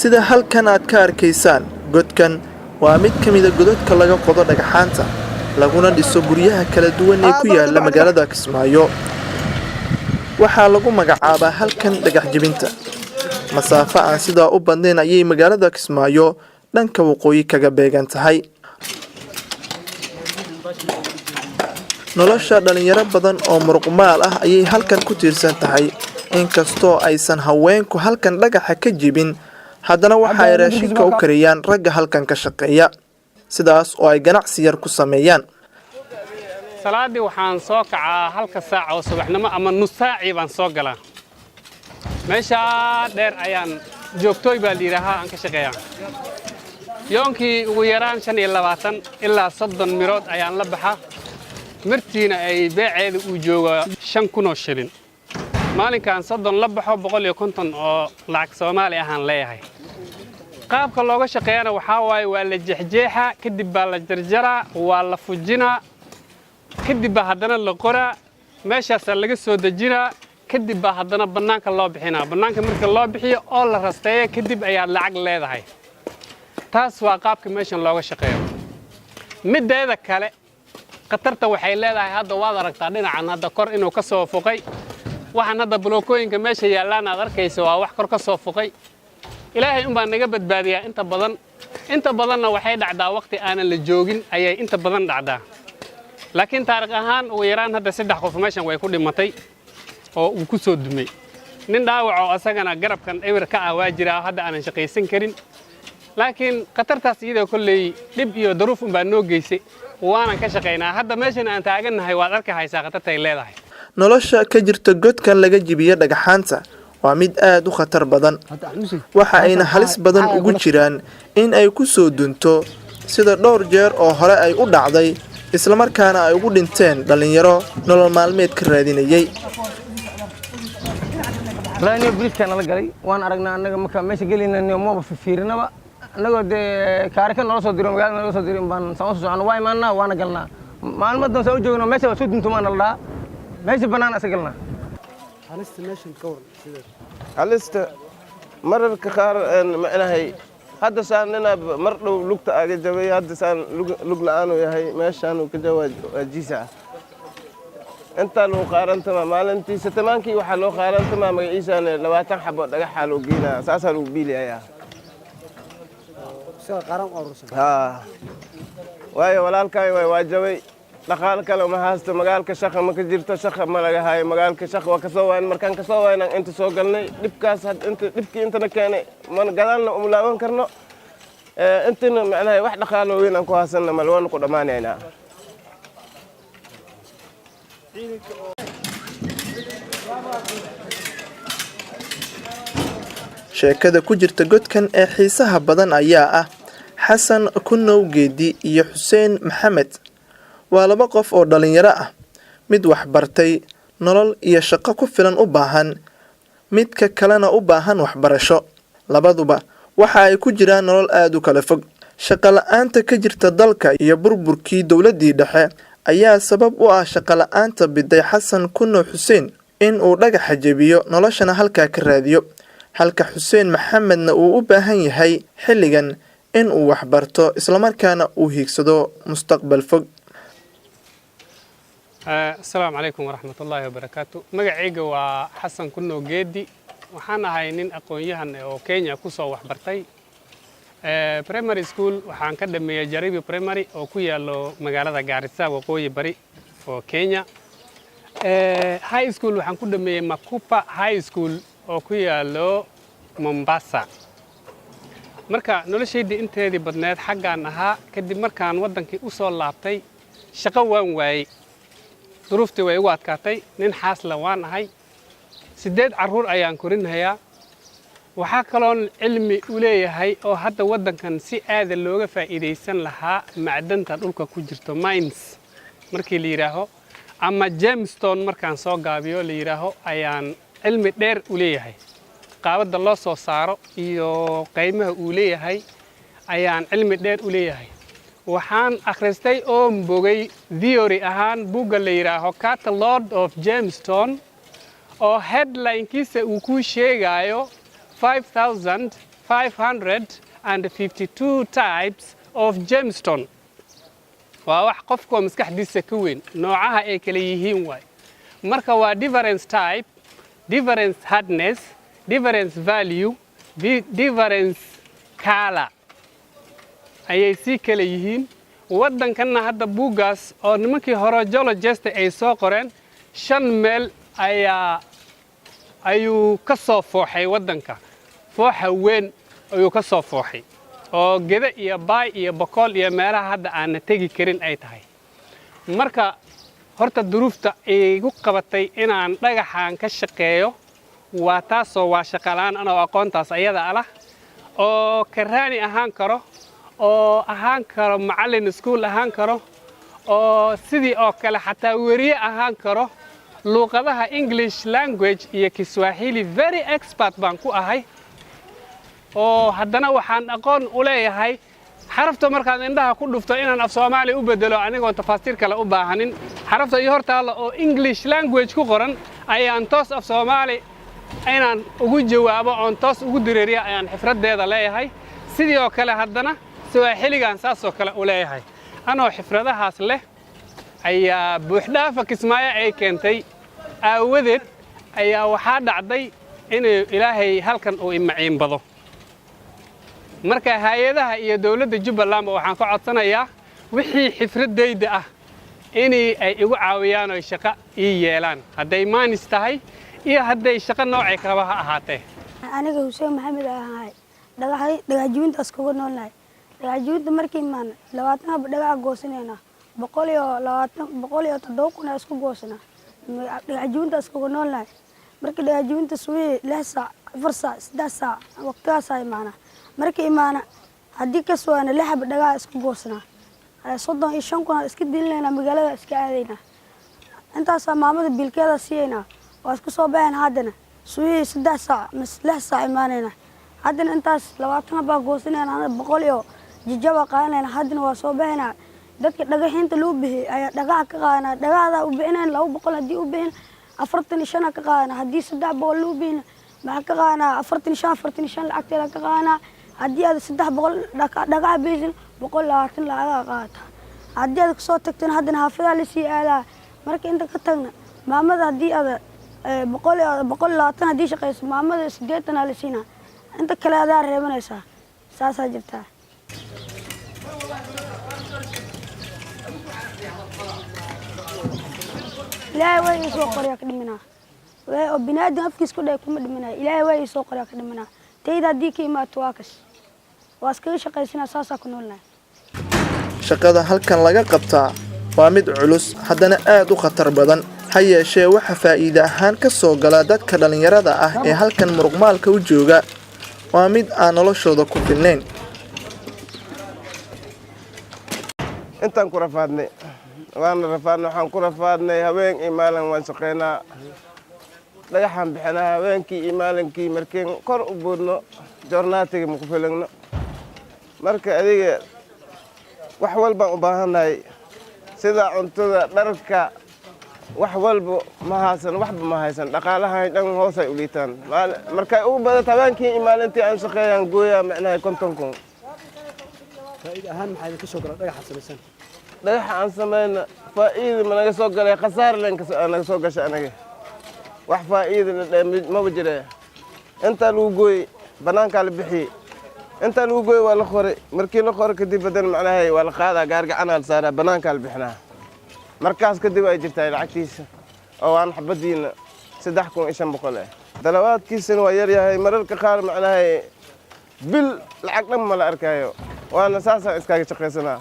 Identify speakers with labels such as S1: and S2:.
S1: sida halkan aad ka arkaysaan godkan waa mid ka mid ah godadka laga qodo dhagaxaanta laguna dhiso guryaha kala duwan ee ku yaala magaalada Kismaayo waxaa lagu magacaabaa halkan dhagax jebinta masaafo aan sidaa u badnayn ayay magaalada Kismaayo dhanka waqooyi kaga beegan tahay nolosha dhalinyaro badan oo muruqmaal ah ayay halkan ku tiirsan tahay inkastoo aysan haweenku halkan dhagaxa ka jebin haddana waxa ay raashinka u kariyaan ragga halkan ka shaqeeya sidaas oo ay ganacsi yar ku sameeyaan
S2: salaadii waxaan soo kacaa halka saac oo subaxnimo ama nus saaci baan soo galaa meesha dheer ayaan joogtooy baa liiraha aan ka shaqeeyaa yoonkii ugu yaraan 25 ilaa 30 mirood ayaan la baxaa martiina ay beeceedu u joogo 5,000 shilin maalinkan 30 la baxo 150 oo lacag Soomaali ahaan leeyahay qaabka looga shaqeeyana waxa waaye waa la jeexjeexa kadib baa la jarjaraa waa la fujinaa kadib baa haddana la qoraa meeshaas laga soo dejinaa kadib baa haddana banaanka loo bixinaa banaanka marka loo bixiyo oo la rasteeyo kadib ayaa lacag leedahay taas waa qaabka meeshan looga shaqeeyo mideeda kale qatarta waxay leedahay hadda waad aragtaa dhinacan hadda kor inuu ka soo foqay waxaan hadda blookooyinka meesha yaalaan aad arkayso waa wax kor ka soo foqay ilaahay un baa naga badbaadiyaa inta badanna waxay dhacdaa waqti aanan la joogin ayay inta badan dhacdaa laakiin taariikh ahaan ugu yaraan hadda 3 qof meeshan way ku dhimatay oo uu ku soo dumay nin dhaawac oo asagana garabkan ewer ka ah waa jira hadda aanan shaqaysan karin laakiin qatartaas iyadoo kulay dib iyo daruuf un baa noo geysay waana ka shaqeynaa hadda meeshan aan taaganahay waad arkaysaa qatarta ay leedahay
S1: nolosha ka jirta godkan laga jibiyo dhagaxaanta waa mid aad u khatar badan waxa ayna halis badan ugu jiraan in ay ku soo dunto sida dhowr jeer oo hore ay u dhacday isla markaana ay ugu dhinteen dhalinyaro nolol maalmeed ka raadinayay
S3: raaniyo briefkan la galay waan aragnaa anaga marka meesha gelinayno ma fiirinaba anagoo de kaarika noo soo diro magaalada noo soo dirin baan soo socono way maana waana galnaa maalmadan soo joogno meesha soo dunto maana la meesha banaan asagalna
S4: halista mararka qaar macnahay hadda saanina mar dhow lugta aga jabay hadda saan lug la'aan uu yahay meeshaan uu ka jawaab jiisa inta loo qaarantama maalintii satamaankii waxa loo qaarantama magaciisaan 20 xabo dhagaxa loo geynaa saasa loo biiliyaa waayo walaalkay way waajabay dhaqaal kale ma haasto magaalka shaqo ma ka jirto shaqo ma laga hayo magaalka shaqo waa ka soo wayn markaan ka soo waynaan inta soo galnay dibkaas dibkii inta na keenay man gadaalna u laaban karno intana macnaheedu wax dhaqaal weyn aan ku haasanna malwan ku dhamaanaynaa
S1: sheekada ku jirta godkan ee xiisaha badan ayaa ah Xasan Kunow Geedi iyo Xuseen Maxamed waa laba qof oo dhalinyaro ah mid wax bartay nolol iyo shaqo ku filan u baahan midka kalena u baahan waxbarasho labaduba waxa ay ku jiraan nolol aad u kala fog shaqo la'aanta ka jirta dalka iyo burburkii dawladii dhexe ayaa sabab u ah shaqo la'aanta biday Xasan Kunow Xuseen in uu dhagax jabiyo noloshana halka ka raadiyo halka Xuseen Maxamedna uu u baahan yahay xilligan in uu wax barto isla markaana uu hiigsado mustaqbal fog
S2: السلام عليكم ورحمة الله وبركاته مقعيقة وحسن كنو جيدي وحانا هاي نين أقوياهن أو كينيا كوسو وحبرتي بريماري سكول وحان كدمي جريبي بريماري أو كويا لو مقالة غارسا وقوي بري أو كينيا هاي سكول وحان كدمي مكوبا هاي سكول أو كويا لو مومباسا marka nolosheedii inteedii badneed xaggaan ahaa kadib markaan wadankii u soo laabtay shaqo waan waayay duruuftii way ugu adkaatay nin xaasla waan ahay 8 caruur ayaan korinayaa waxa kaloon cilmi u leeyahay oo hadda wadankan si aad looga faa'iideysan lahaa macdanta dhulka ku jirto mines markii la yiraaho ama gemstone markaan soo gaabiyo la yiraaho ayaan cilmi dheer u leeyahay qaabada loo soo saaro iyo qiimaha uu leeyahay ayaan cilmi dheer u leeyahay waxaan akhristay oo mbogay theory ahaan buugga la yiraaho Catalog of Gemstone oo headline-kiisa uu ku sheegayo 5,552 types of gemstone. waa wax qofka maskaxdiisa ka weyn noocaha ay kala yihiin waay marka waa difference type, difference hardness, difference value, difference color ayay si kala yihiin. waddankanna hadda buuggaas oo nimankii hore geologist ay soo qoreen 5 meel ayuu ka soo fooxay waddanka. fooxa weyn ayuu ka soo fooxay oo geda iyo baay iyo boqol iyo meelaha hadda aan tegi karin ay tahay. marka horta duruufta igu qabatay inaan dhagaxan ka shaqeeyo waa taasoo waa shaqalaan anoo aqoontaas ayada ah oo karaani ahaan karo oo ahaan karo macallin iskuul ahaan karo oo sidii oo kale xataa wariye ahaan karo luqadaha English language iyo Kiswahili very expert baan ku ahay. oo haddana waxaan aqoon u leeyahay xarafta markaad indhaha ku dhufto inaan af Soomaali u bedelo anigoo tafaasiir kale u baahanin xarafta iyo hortaala oo English language ku qoran ayaan toos af Soomaali inaan ugu jawaabo oo toos ugu direeriyo ayaan xifradeeda leeyahay. sidii oo kale haddana Swahiligan saasoo kale u leeyahay anoo xifradahaas leh ayaa buuxdhaafa Kismaayo ay keentay aawadeed ayaa waxaa dhacday in Ilaahay halkan uu imaciin bado. marka hay'adaha iyo dawladda Jubbaland waxaan ka codsanayaa wixii xifradeyda ah inay igu caawiyaan oo shaqo ii yeelaan hadday maanis tahay iyo hadday shaqo noocay kala ha ahaatee.
S5: aniga Hussein Maxamed ahay dhagaxjuuntaas kugu noolnahay. dhagaxjuunta markii maan 20 dhagax goosanayna 120 kuna isku goosana dhagaxjuuntaas kugu noolnahay. markii dhagaxjuunta suuqii 6 saac 4 saac 3 saac waqtigaas ay maana markii imaana haddii ka soo ana 6 dhagax isku goosana 35 kuna iska dilinayna magaalada iska aadayna intaas maamada bilkeeda siiyayna waa isku soo baxeen haddana suuqii 3 saac mas 6 saac imaanayna haddana intaas 20 baa goosanayna 100 iyo jijaba qaanayna haddana waa soo baxayna dadka dhagaxinta loo bixiyay ayaa dhagax ka qaadana dhagaxda u bixinayna 200 hadii u bixin 45 ka qaadana hadii 300 loo bixin maxaa ka qaadana 45 lacagteeda ka qaadana haddii aad 300 dhagax bixin 120 lacag qaata haddii aad soo tagteen haddana xaafada la sii aadaa marka inta ka tagna maamada haddii aad 120 haddii shaqeyso maamada 80 la siina inta kale aad reebanaysaa saasa jirtaa. ilaahay way soo qoriya ka dhimanaa way oo binaadam afkiis ku dhay kuma dhimanaa ilaahay way soo qoriya ka dhimanaa tayda hadii ka imaato waa kas waa iska shaqaysanaa saasa ku noolnahay.
S1: shaqada halkan laga qabtaa waa mid culus haddana aad u khatar badan ha yeeshee waxa faa'iido ahaan ka soo gala dadka dhalinyarada ah ee halkan muruqmaalka u jooga waa mid aan noloshooda ku filnayn.
S4: intaan ku rafaadnay waxaan ku rafaadnay habeen iyo maalin waan shaqeynaa dhagaxaan bixinaa habeenkii iyo maalinkii markiin kor u boodno joornaatiga ma ku filagno marka adiga wax walbaan u baahannahay sida cuntada dharka wax walba ma haysan waxba ma haysan dhaqaalahan dhan hoos ay u liitaan markay ugu badato habeenkii iyo maalintii aan shaqeeyaan gooyaa macnaha 50 kun.
S6: faa'iido ahaan maxay ka soo galay dhagaxa samaysan
S4: dhagaxa aan sameeyna faa'iido ma naga soo galay khasaar leen naga soo gashay anaga wax faa'iido ma wajire inta lagu gooy banaanka la bixiyay inta lagu gooy waa la qoray markii la qoray kadib badan macnaha waa la qaadaa gaargacan la saaraa banaanka la bixinaa markaas kadib ay jirtay lacagtiisa oo aan xabadiina 3500 dalawaadkiisana waa yar yahay mararka qaar macnaha bil lacag dhan ma la arkayo waana saasa iskaga shaqeysanaa.